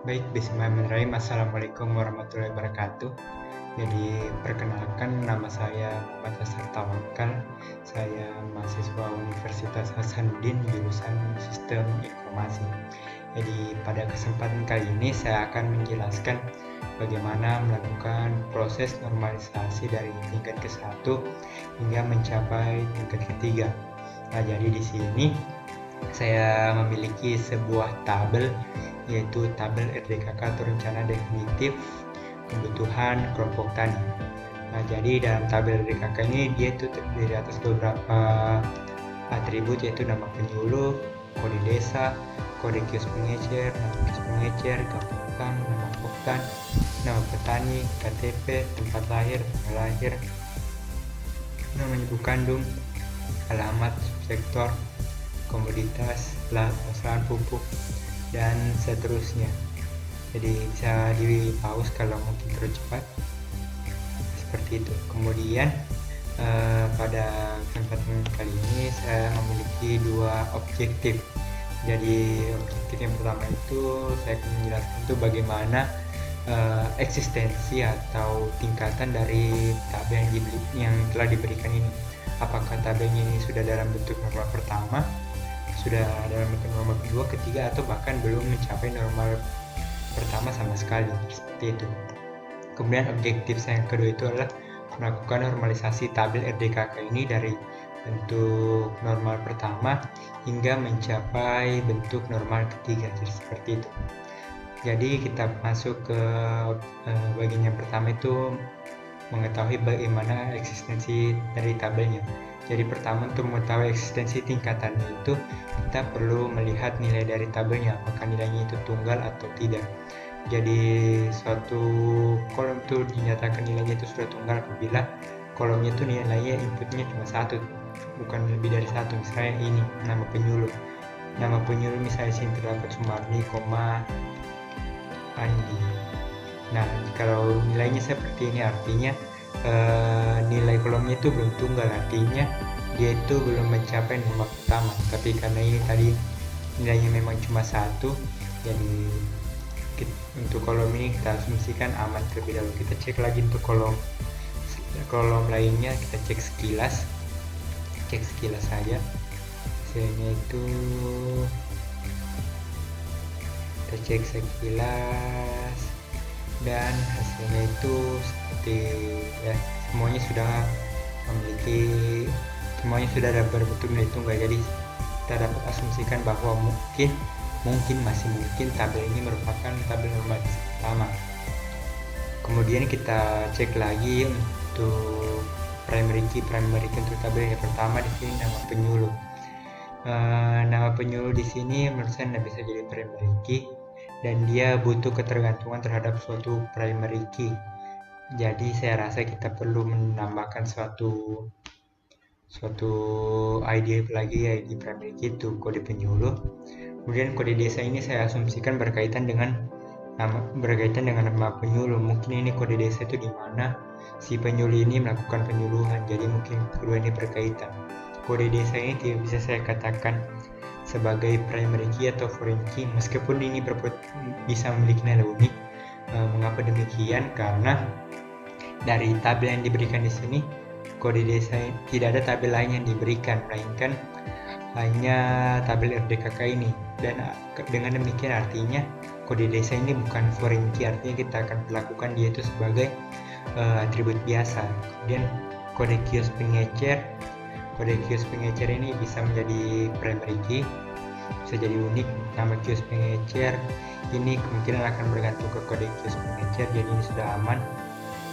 Baik, bismillahirrahmanirrahim. Assalamualaikum warahmatullahi wabarakatuh. Jadi, perkenalkan nama saya Muhammad Hasar Tawakal. Saya mahasiswa Universitas Hasanuddin jurusan Sistem Informasi. Jadi, pada kesempatan kali ini saya akan menjelaskan bagaimana melakukan proses normalisasi dari tingkat ke-1 hingga mencapai tingkat ke-3. Nah, jadi di sini saya memiliki sebuah tabel, yaitu tabel RDKK atau Rencana Definitif Kebutuhan Kelompok Tani. Nah, jadi dalam tabel RDKK ini dia itu terdiri atas beberapa atribut, yaitu nama penyuluh, kode desa, kode kios pengecer, nama kios pengecer, gapoktan, nama poktan, nama petani, KTP, tempat lahir, tanggal lahir, nama ibu kandung, alamat, subsektor, komoditas, lahan pupuk, dan seterusnya. Jadi bisa di pause kalau mungkin terlalu cepat, seperti itu. Kemudian pada kesempatan kali ini saya memiliki dua objektif. Jadi objektif yang pertama itu saya akan menjelaskan itu bagaimana eksistensi atau tingkatan dari tabel yang telah diberikan ini. Apakah tabelnya ini sudah dalam bentuk normal pertama, sudah dalam bentuk normal kedua, ketiga, atau bahkan belum mencapai normal pertama sama sekali, seperti itu. Kemudian objektif saya yang kedua itu adalah melakukan normalisasi tabel RDKK ini dari bentuk normal pertama hingga mencapai bentuk normal ketiga, jadi seperti itu. Jadi kita masuk ke bagian yang pertama, itu mengetahui bagaimana eksistensi dari tabelnya. Jadi pertama, untuk mengetahui eksistensi tingkatannya itu kita perlu melihat nilai dari tabelnya, apakah nilainya itu tunggal atau tidak. Jadi suatu kolom itu dinyatakan nilainya itu sudah tunggal apabila kolomnya itu nilainya inputnya cuma satu, bukan lebih dari satu. Misalnya ini nama penyuluh, misalnya sini terdapat Sumarni, Andi. Nah, kalau nilainya seperti ini artinya nilai kolomnya itu belum tunggal, artinya dia itu belum mencapai norma pertama. Tapi karena ini tadi nilainya memang cuma satu, jadi untuk kolom ini kita asumsikan aman terlebih dahulu. Kita cek lagi untuk kolom lainnya, kita cek sekilas saja. Hasilnya itu kita cek sekilas dan hasilnya itu seperti ya, semuanya sudah berbentuk nilai tunggal. Jadi kita dapat asumsikan bahwa masih mungkin tabel ini merupakan tabel normalisasi pertama. Kemudian kita cek lagi untuk primary key untuk tabel yang pertama. Di sini nama penyuluh. Nama penyuluh di sini menurut saya tidak bisa jadi primary key, dan dia butuh ketergantungan terhadap suatu primary key. Jadi saya rasa kita perlu menambahkan suatu ID lagi, ID primary key itu kode penyuluh. Kemudian kode desa ini saya asumsikan berkaitan dengan nama penyuluh. Mungkin ini kode desa itu di mana si penyuluh ini melakukan penyuluhan, jadi mungkin kedua ini berkaitan. Kode desa ini tidak bisa saya katakan sebagai primary key atau foreign key, meskipun ini bisa memiliki nilai unik. Mengapa demikian? Karena dari tabel yang diberikan di sini, kode desa tidak ada tabel lain yang diberikan, melainkan hanya tabel RDKK ini. Dan dengan demikian artinya kode desa ini bukan foreign key, artinya kita akan lakukan dia itu sebagai atribut biasa. Kemudian kode kios pengecer ini bisa menjadi primary key, bisa jadi unik. Nama kios pengecer ini kemungkinan akan bergantung ke kode kios pengecer, jadi ini sudah aman.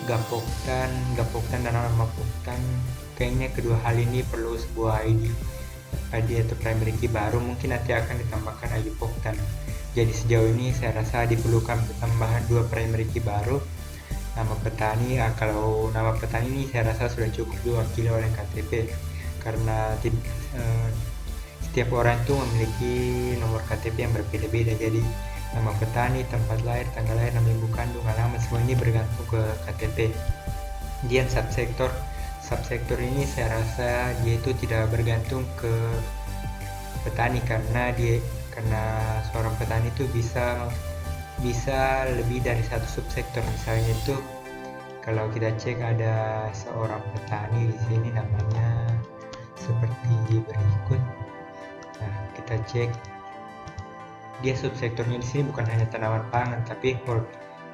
Gapoktan dan nama poktan, kayaknya kedua hal ini perlu sebuah ID atau primary key baru, mungkin nanti akan ditambahkan ID poktan. Jadi sejauh ini saya rasa diperlukan tambahan dua primary key baru. Nama petani, kalau nama petani ini saya rasa sudah cukup diwakili oleh KTP, karena setiap orang itu memiliki nomor KTP yang berbeda-beda. Jadi nama petani, tempat lahir, tanggal lahir, nama ibu kandung, alamat, semua ini bergantung ke KTP. Kemudian subsektor ini saya rasa dia itu tidak bergantung ke petani, karena seorang petani itu bisa bisa lebih dari satu subsektor. Misalnya itu kalau kita cek ada seorang petani di sini namanya seperti berikut. Nah, kita cek dia subsektornya di sini bukan hanya tanaman pangan tapi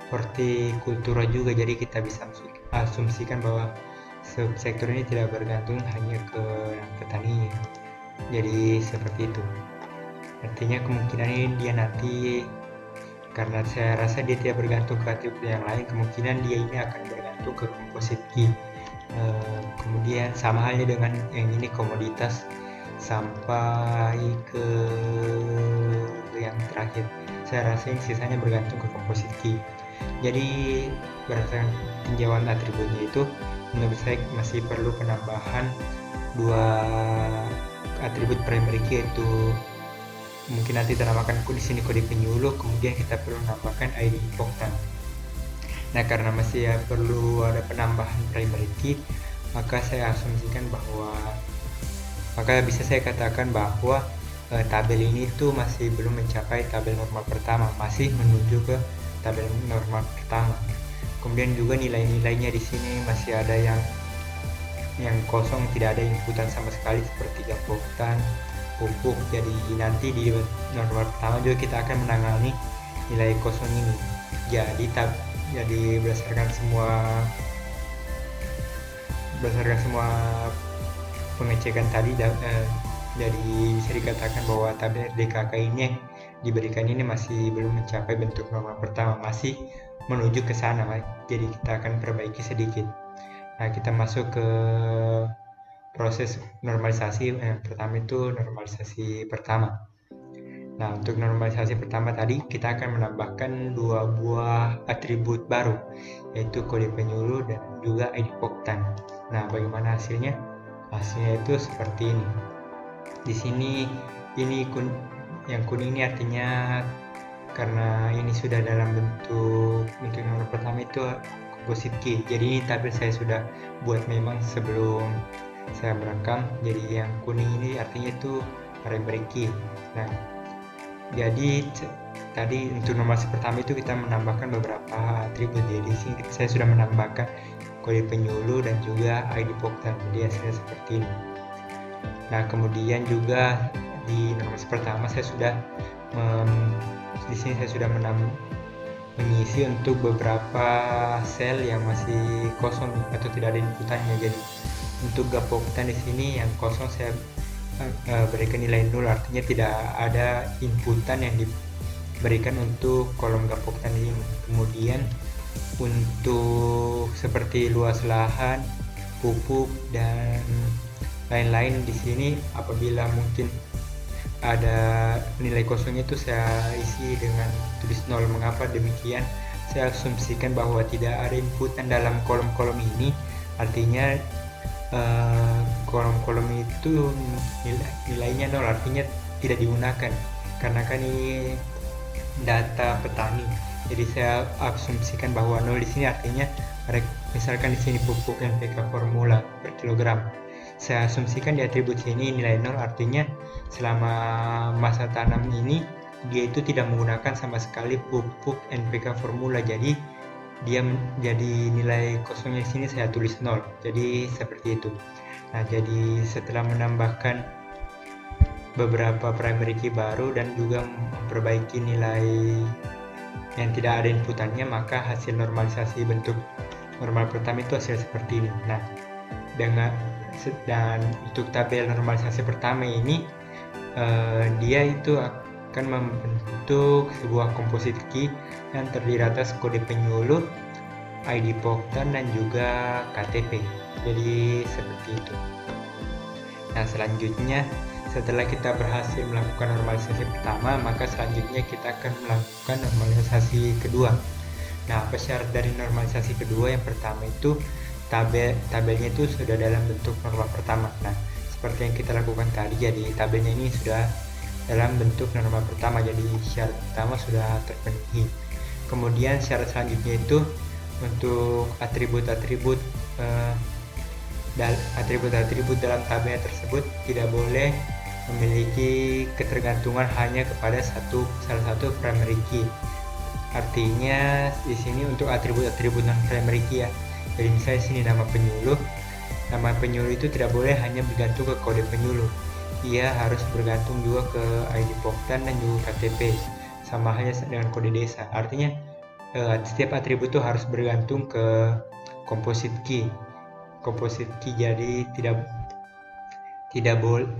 hortikultura juga. Jadi kita bisa asumsikan bahwa subsektor ini tidak bergantung hanya ke petani. Jadi seperti itu. Artinya kemungkinan ini dia nanti, karena saya rasa dia tidak bergantung ke atribut yang lain, kemungkinan dia ini akan bergantung ke composite key. Kemudian sama halnya dengan yang ini komoditas sampai ke yang terakhir. Saya rasa ini sisanya bergantung ke composite key. Jadi berdasarkan tinjauan atributnya itu, menurut saya masih perlu penambahan 2 atribut primary key, yaitu mungkin nanti kita namakan di sini kode penyuluh, kemudian kita perlu menambahkan ID important. Nah, karena masih perlu ada penambahan primary key, maka saya asumsikan bahwa, maka bisa saya katakan bahwa tabel ini tuh masih belum mencapai tabel normal pertama, masih menuju ke tabel normal pertama. Kemudian juga nilai-nilainya di sini masih ada yang kosong, tidak ada inputan sama sekali seperti gapoktan, pupuk. Jadi nanti di normal pertama juga kita akan menangani nilai kosong ini. Jadi berdasarkan semua pengecekan tadi, jadi bisa dikatakan bahwa tabel DKK ini yang diberikan ini masih belum mencapai bentuk normal pertama, masih menuju ke sana. Jadi kita akan perbaiki sedikit. Nah, kita masuk ke proses normalisasi. Yang pertama itu normalisasi pertama. Nah, untuk normalisasi pertama tadi kita akan menambahkan 2 buah atribut baru, yaitu kode penyuluh dan juga ID poktan. Nah, bagaimana hasilnya? Hasilnya itu seperti ini. Di sini yang kuning ini artinya karena ini sudah dalam bentuk nomor pertama itu composite key. Jadi ini tabel saya sudah buat memang sebelum saya merekam. Jadi yang kuning ini artinya itu primary key. Nah, jadi tadi untuk normalisasi pertama itu kita menambahkan beberapa atribut. Jadi di sini saya sudah menambahkan kode penyuluh dan juga ID poktan. Jadi hasilnya seperti ini. Nah, kemudian juga di normalisasi pertama saya sudah di sini saya sudah mengisi untuk beberapa sel yang masih kosong atau tidak ada inputannya. Jadi untuk gapoktan di sini yang kosong saya berikan nilai 0, artinya tidak ada inputan yang diberikan untuk kolom gapoktan ini. Kemudian untuk seperti luas lahan, pupuk dan lain-lain di sini, apabila mungkin ada nilai kosongnya itu saya isi dengan tulis 0. Mengapa demikian? Saya asumsikan bahwa tidak ada inputan dalam kolom-kolom ini, artinya kolom-kolom itu nilainya 0, artinya tidak digunakan karena kan ini data petani. Jadi saya asumsikan bahwa 0 di sini artinya misalkan di sini pupuk NPK formula per kilogram. Saya asumsikan di atribut sini nilai 0, artinya selama masa tanam ini dia itu tidak menggunakan sama sekali pupuk NPK formula. Jadi dia jadi nilai kosongnya di sini saya tulis 0. Jadi seperti itu. Nah, jadi setelah menambahkan beberapa primary key baru dan juga memperbaiki nilai yang tidak ada inputannya, maka hasil normalisasi bentuk normal pertama itu hasil seperti ini. Nah, dan untuk tabel normalisasi pertama ini dia itu akan membentuk sebuah composite key yang terdiri atas kode penyuluh, ID poktan dan juga KTP. Jadi seperti itu. Nah, selanjutnya setelah kita berhasil melakukan normalisasi pertama, maka selanjutnya kita akan melakukan normalisasi kedua. Nah, apa syarat dari normalisasi kedua? Yang pertama itu tabelnya itu sudah dalam bentuk normal pertama. Nah, seperti yang kita lakukan tadi, jadi tabelnya ini sudah dalam bentuk normal pertama, jadi syarat pertama sudah terpenuhi. Kemudian syarat selanjutnya itu untuk atribut-atribut dalam tabel tersebut tidak boleh memiliki ketergantungan hanya kepada salah satu primary key. Artinya di sini untuk atribut-atribut non primary key ya. Jadi misalnya sini nama penyuluh itu tidak boleh hanya bergantung ke kode penyuluh. Ia harus bergantung juga ke ID Poktan dan juga KTP. Sama halnya dengan kode desa. Artinya setiap atribut itu harus bergantung ke composite key. Jadi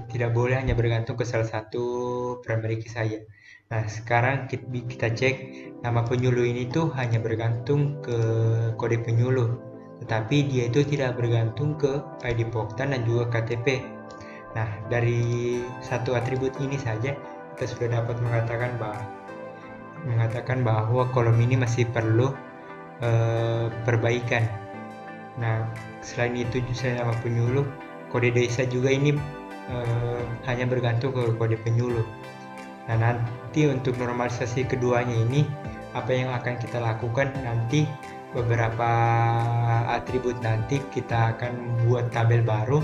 tidak boleh hanya bergantung ke salah satu primary key saja. Nah, sekarang kita cek nama penyuluh ini tuh hanya bergantung ke kode penyuluh, tetapi dia itu tidak bergantung ke ID Poktan dan juga KTP. Nah, dari satu atribut ini saja kita sudah dapat mengatakan bahwa kolom ini masih perlu perbaikan. Nah, selain itu selain nama penyuluh, kode desa juga ini hanya bergantung ke kode penyuluh. Nah, nanti untuk normalisasi keduanya ini apa yang akan kita lakukan nanti, beberapa atribut nanti kita akan buat tabel baru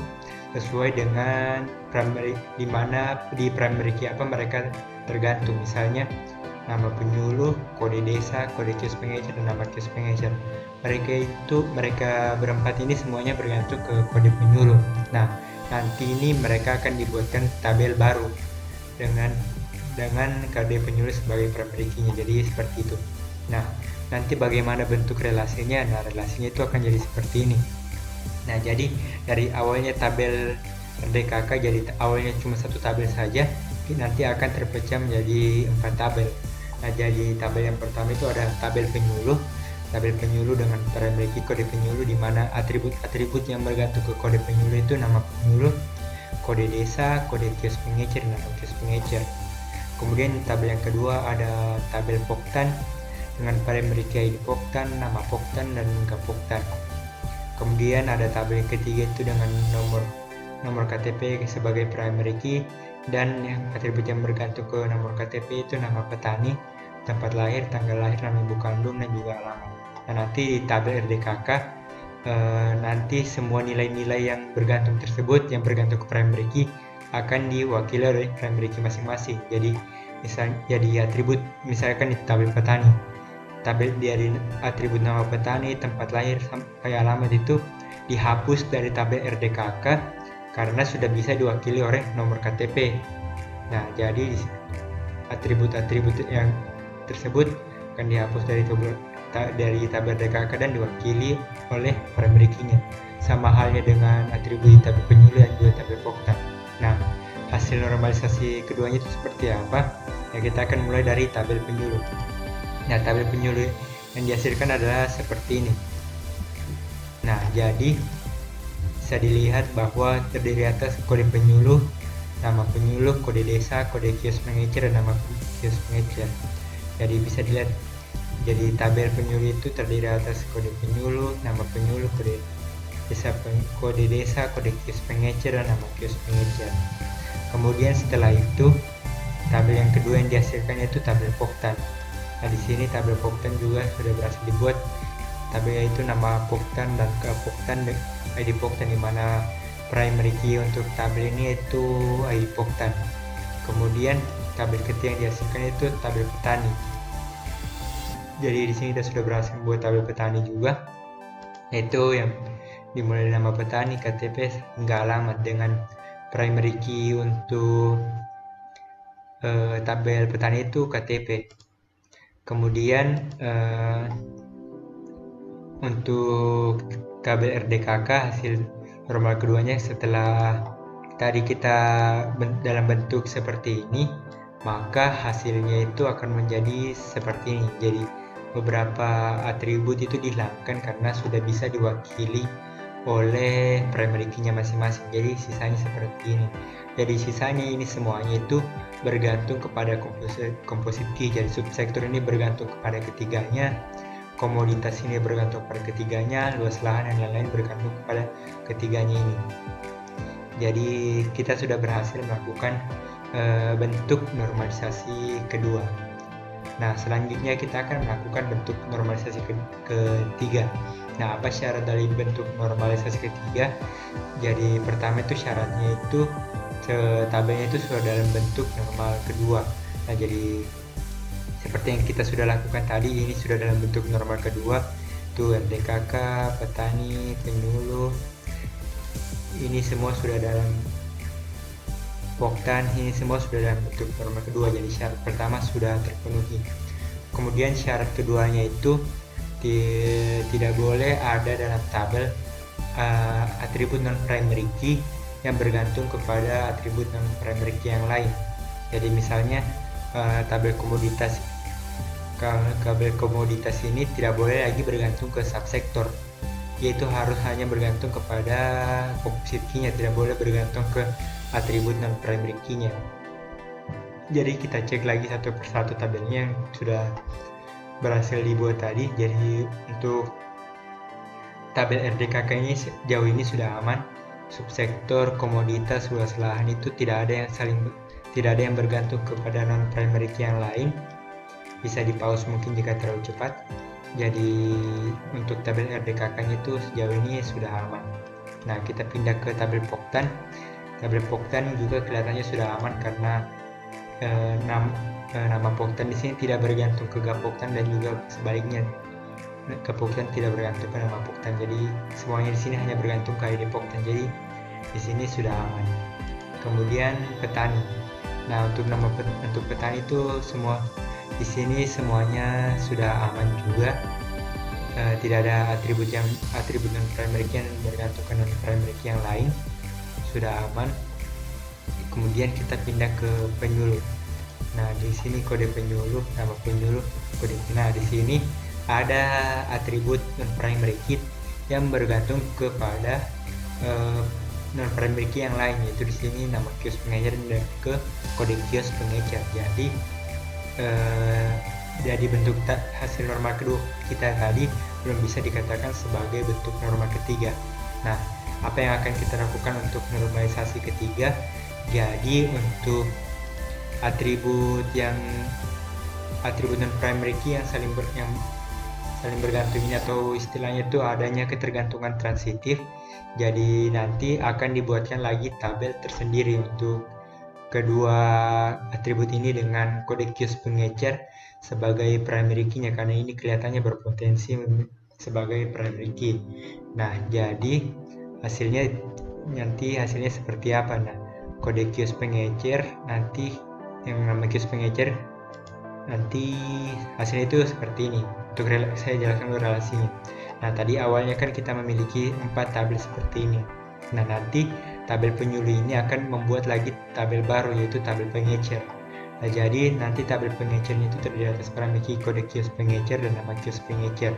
sesuai dengan primary, di mana di primary key apa mereka tergantung. Misalnya nama penyuluh, kode desa, kode kios pengecer, dan nama kios pengecer. Mereka berempat ini semuanya bergantung ke kode penyuluh. Nah, nanti ini mereka akan dibuatkan tabel baru dengan kode penyuluh sebagai primary key-nya. Jadi seperti itu. Nah, nanti bagaimana bentuk relasinya? Nah, relasinya itu akan jadi seperti ini. Nah, jadi dari awalnya tabel RDKK, jadi awalnya cuma satu tabel saja, nanti akan terpecah menjadi 4 tabel. Nah, jadi tabel yang pertama itu ada tabel penyuluh dengan primary key kode penyuluh, di mana atribut-atribut yang bergantung ke kode penyuluh itu nama penyuluh, kode desa, kode kios pengecer, nama kios pengecer. Kemudian tabel yang kedua ada tabel Poktan dengan primary key ID Poktan, nama Poktan, dan angka Poktan. Kemudian ada tabel yang ketiga itu dengan nomor KTP sebagai primary key, dan yang atribut yang bergantung ke nomor KTP itu nama petani, tempat lahir, tanggal lahir, nama ibu kandung, dan juga alamat. Nah, nanti di tabel RDKK nanti semua nilai-nilai yang bergantung tersebut yang bergantung ke primary key akan diwakili oleh primary key masing-masing. Jadi atribut misalkan di tabel petani, tabel dari atribut nama petani, tempat lahir, sampai alamat itu dihapus dari tabel RDKK karena sudah bisa diwakili oleh nomor KTP. Nah, jadi atribut-atribut yang tersebut akan dihapus dari tabel RDKK dan diwakili oleh primary key-nya. Sama halnya dengan atribut di tabel penyuluh dan juga tabel Poktan. Nah, hasil normalisasi keduanya itu seperti apa? Ya, kita akan mulai dari tabel penyuluh. Nah, tabel penyuluh yang dihasilkan adalah seperti ini. Nah, jadi bisa dilihat bahwa terdiri atas kode penyuluh, nama penyuluh, kode desa, kode kios pengecer, dan nama kios pengecer. Jadi bisa dilihat, jadi tabel penyuluh itu terdiri atas kode penyuluh, nama penyuluh, kode desa, kode kios pengecer, dan nama kios pengecer. Kemudian setelah itu tabel yang kedua yang dihasilkan itu tabel Poktan. Nah, di sini tabel Poktan juga sudah berhasil dibuat. Tabelnya itu nama Poktan dan ke Poktan, ID Poktan, di mana primary key untuk tabel ini itu ID Poktan. Kemudian tabel ketiga yang dihasilkan itu tabel petani. Jadi di sini kita sudah berhasil membuat tabel petani juga, yaitu yang dimulai dari nama petani, KTP, hingga alamat, dengan primary key untuk tabel petani itu KTP. Kemudian untuk tabel RDKK hasil normal keduanya setelah tadi kita dalam bentuk seperti ini, maka hasilnya itu akan menjadi seperti ini. Jadi beberapa atribut itu dihilangkan karena sudah bisa diwakili oleh primary key-nya masing-masing. Jadi sisanya seperti ini. Jadi sisanya ini semuanya itu bergantung kepada composite key. Jadi subsektor ini bergantung kepada ketiganya, komoditas ini bergantung pada ketiganya, luas lahan dan lain-lain bergantung kepada ketiganya ini. Jadi kita sudah berhasil melakukan bentuk normalisasi kedua. Nah, selanjutnya kita akan melakukan bentuk normalisasi ketiga. Nah, apa syarat dari bentuk normalisasi ketiga? Jadi pertama itu syaratnya itu tabelnya itu sudah dalam bentuk normal kedua. Nah, jadi seperti yang kita sudah lakukan tadi, ini sudah dalam bentuk normal kedua tuh, RDKK, petani, penyuluh, ini semua sudah dalam Poktan, ini semua sudah dalam bentuk normal kedua, jadi syarat pertama sudah terpenuhi. Kemudian syarat keduanya itu tidak boleh ada dalam tabel atribut non-primary key yang bergantung kepada atribut non-primary key yang lain. Jadi misalnya tabel komoditas ini tidak boleh lagi bergantung ke subsektor, yaitu harus hanya bergantung kepada composite key-nya, tidak boleh bergantung ke atribut non-primary key-nya. Jadi kita cek lagi satu persatu tabelnya yang sudah berhasil dibuat tadi. Jadi untuk tabel RDKK ini sejauh ini sudah aman. Subsektor, komoditas, luas lahan itu tidak ada yang bergantung kepada non-primary key yang lain. Bisa di pause mungkin jika terlalu cepat. Jadi untuk tabel RDKK-nya itu sejauh ini sudah aman. Nah, kita pindah ke tabel Poktan. Tabel Poktan juga kelihatannya sudah aman karena nama Poktan di sini tidak bergantung ke Gapoktan dan juga sebaliknya. Gapoktan tidak bergantung ke nama Poktan. Jadi semuanya di sini hanya bergantung ke ID Poktan. Jadi di sini sudah aman. Kemudian petani. Nah, untuk petani itu semua di sini semuanya sudah aman juga. Tidak ada atribut non-primary key yang bergantung ke non-primary key yang lain. Sudah aman. Kemudian kita pindah ke penyuluh. Nah, di sini kode penyuluh, nama penyuluh, kode. Nah, di sini ada atribut non-primary key yang bergantung kepada non-primary key yang lain, yaitu di sini nama kios pengecer dan ke kode kios pengecer. Jadi bentuk hasil normal kedua kita tadi belum bisa dikatakan sebagai bentuk normal ketiga. Nah, apa yang akan kita lakukan untuk normalisasi ketiga? Jadi untuk atribut non-primary key yang saling bergantung ini, atau istilahnya itu adanya ketergantungan transitif. Jadi nanti akan dibuatkan lagi tabel tersendiri untuk kedua atribut ini dengan kode kios pengecer sebagai primary key-nya, karena ini kelihatannya berpotensi sebagai primary key. Nah, jadi hasilnya seperti apa? Nah, kode kios pengecer nanti yang nama kios pengecer nanti hasilnya itu seperti ini. Untuk saya jelaskan dulu relasinya. Nah, tadi awalnya kan kita memiliki 4 tabel seperti ini. Nah, nanti tabel penyuluh ini akan membuat lagi tabel baru, yaitu tabel pengecer. Nah, jadi nanti tabel pengecernya itu terdiri atas parameter kode kios pengecer dan nama kios pengecer.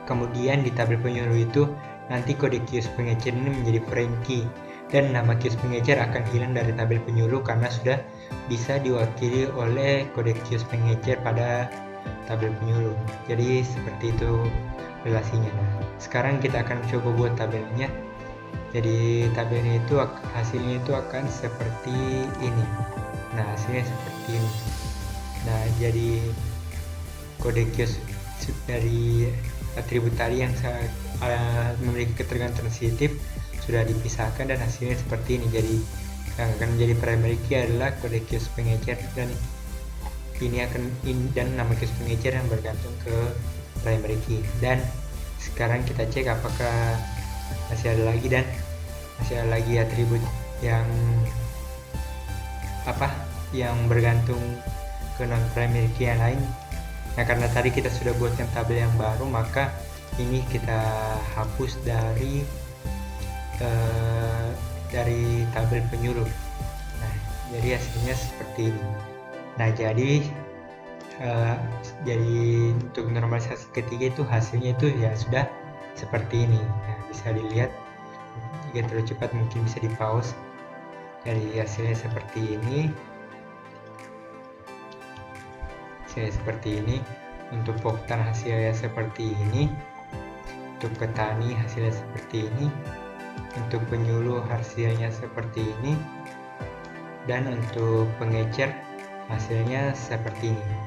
Kemudian di tabel penyuluh itu nanti kode kios pengecer ini menjadi foreign key, dan nama kios pengecer akan hilang dari tabel penyuluh karena sudah bisa diwakili oleh kode kios pengecer pada tabel penyuluh. Jadi seperti itu relasinya. Nah, sekarang kita akan coba buat tabelnya. Jadi tabelnya itu hasilnya itu akan seperti ini. Nah, hasilnya seperti ini. Nah, jadi kode kios dari atribut tadi yang memiliki ketergantungan transitif sudah dipisahkan dan hasilnya seperti ini. Jadi yang akan menjadi primary key adalah kode kios pengecer, dan dan nama kios pengecer yang bergantung ke primary key. Dan sekarang kita cek apakah masih ada lagi atribut yang bergantung ke non primary key yang lain. Nah, karena tadi kita sudah buatkan tabel yang baru, maka ini kita hapus dari tabel penyuluh. Nah, jadi hasilnya seperti ini. Nah, jadi untuk normalisasi ketiga itu hasilnya itu ya sudah seperti ini. Nah, bisa dilihat, jika terlalu cepat mungkin bisa di pause. Jadi hasilnya seperti ini. Untuk Poktan hasilnya seperti ini. Untuk petani hasilnya seperti ini. Untuk penyuluh hasilnya seperti ini. Dan untuk pengecer hasilnya seperti ini.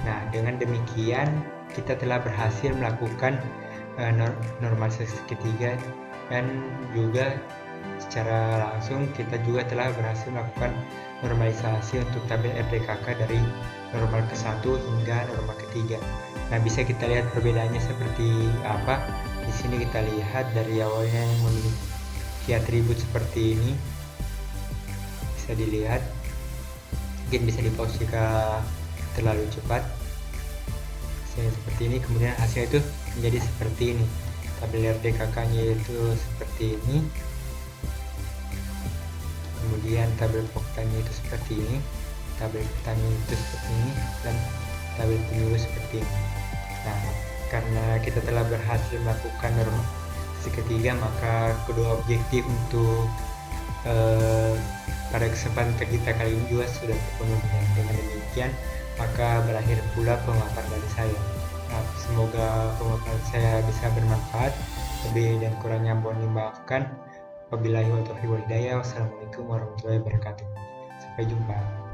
Nah, dengan demikian kita telah berhasil melakukan normalisasi ketiga, dan juga secara langsung kita juga telah berhasil melakukan normalisasi untuk tabel RDKK dari normal ke-1 hingga normal ke-3. Nah, bisa kita lihat perbedaannya seperti apa. Di sini kita lihat dari awalnya yang memiliki atribut seperti ini. Bisa dilihat. Mungkin bisa di-pause jika terlalu cepat. Hasilnya seperti ini, kemudian hasilnya itu menjadi seperti ini. Tabel RDKK-nya itu seperti ini. Kemudian tabel faktanya itu seperti ini, tabel pertanyaan itu seperti ini, dan tabel penyuluh seperti ini. Nah, karena kita telah berhasil melakukan normalisasi ketiga, maka kedua objektif untuk pada kesempatan kita kali ini juga sudah terpenuhi. Dengan demikian, maka berakhir pula pemaparan dari saya. Nah, semoga pemaparan saya bisa bermanfaat. Lebih dan kurangnya mohon dimaafkan. Wabillahi taufiq wal hidayah. Wassalamualaikum warahmatullahi wabarakatuh. Sampai jumpa.